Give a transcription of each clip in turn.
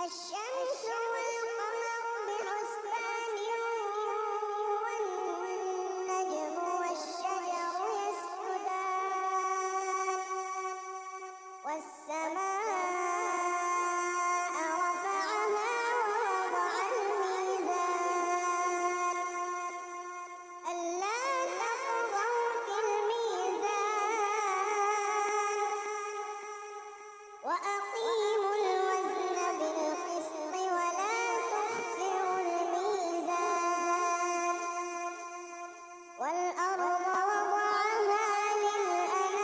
الشمس والقمر بحسبان والنجم والشجر يسجدان والسماء رفعها ووضع الميزان ألا تطغوا في الميزان وأقيموا الوزن بالقسط ولا تخسروا الميزان والأرض وضعها للأنام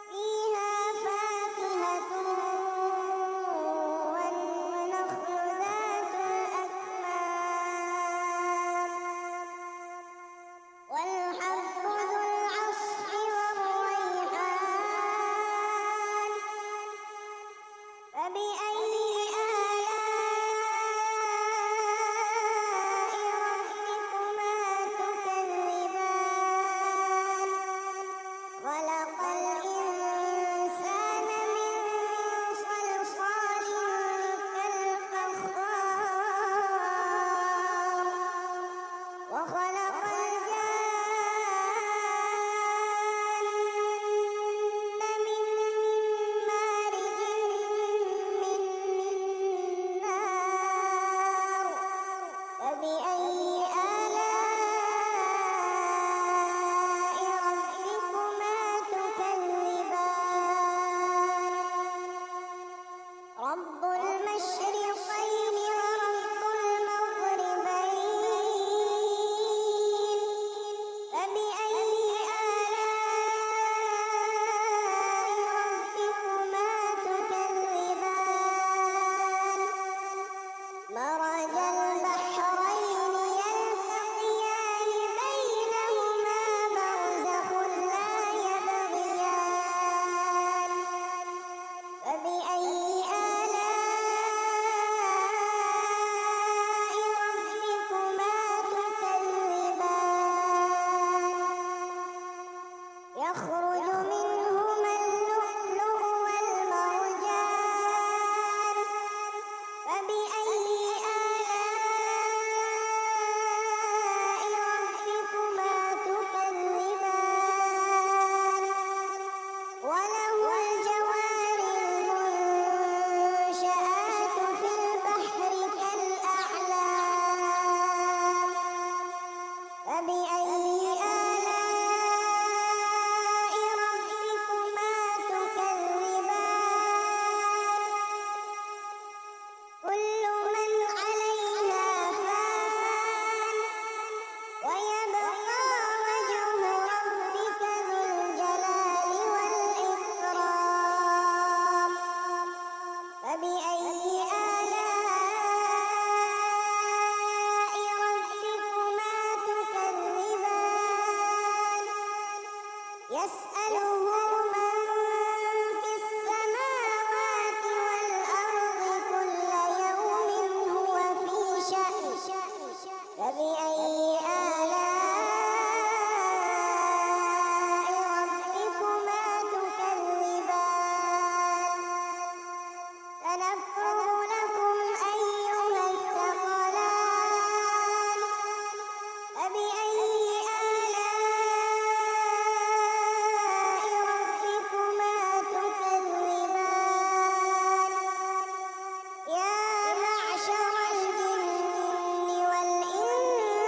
فيها فاكهة والنخل ذات الأكمام والحب ذو العصف والريحان فبأي آلاء ربكما تكذبان خلق الإنسان من صلصال كالفخار وخلق الجان من مارج من نار فبأي آلاء ربكما تكذبان رب المشرقين ورب المغربين فبأي آلاء ربكما تكذبان مرج البحرين يلتقيان بينهما برزخ لا يبغيان فبأي آلاء ربكما تكذبان يخرج منهما اللؤلؤ والمرجان فبأي آلاء ربكما تكذبان وله الجوار المنشآت في البحر كالأعلام فبأي آلاء ربكما تكذبان كل من عليها فان ويبقى وجه ربك ذو الجلال والإكرام فبأي آلاء ربكما تكذبان يسأله من في السماوات والأرض كل يوم هو في شأن فبأي آلاء ربكما تكذبان سنفرغ لكم أيها الثقلان فبأي آلاء ربكما تكذبان يا معشر الجن والإنس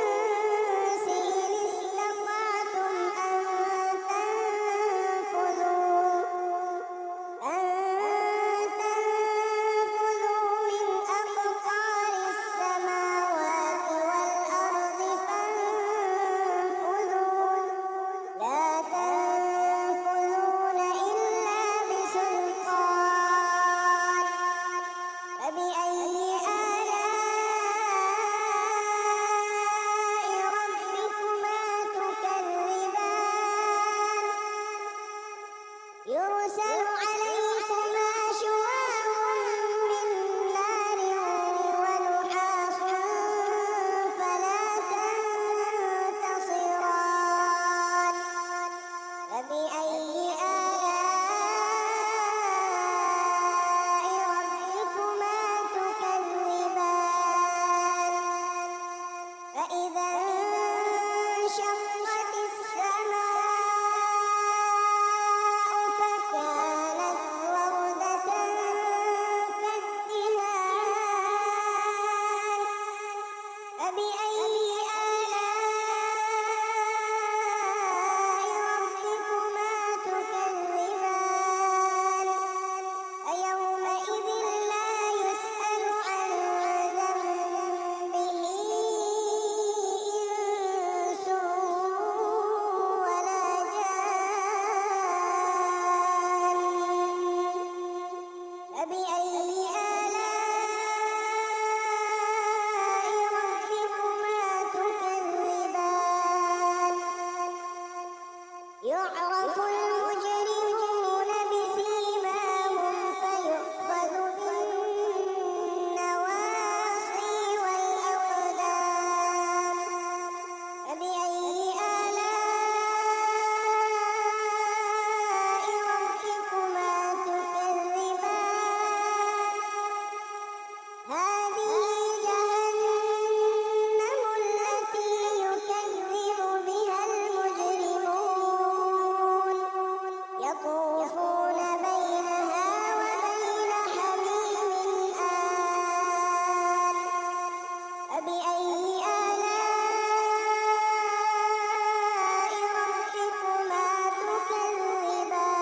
فبأي آلاء ربكما تكذبان يعرف المجرمون بسيماهم فيؤخذ بالنواصي والأقدام فبأي آلاء ربكما تكذبان هذه جهنم التي يكذب بها المجرمون يطوفون بينها وبين حميم آن فبأي آلاء ربكما تكذبان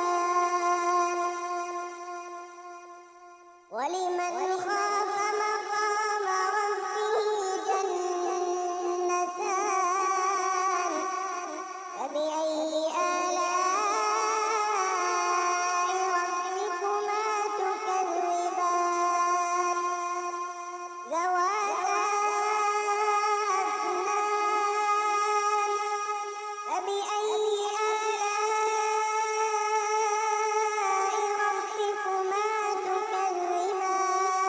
ولمن خاف مقام ربه جنتان فبأي آلاء ربكما تكذبان ذواتا أفنان فبأي آلاء ربكما تكذبان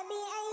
فبأي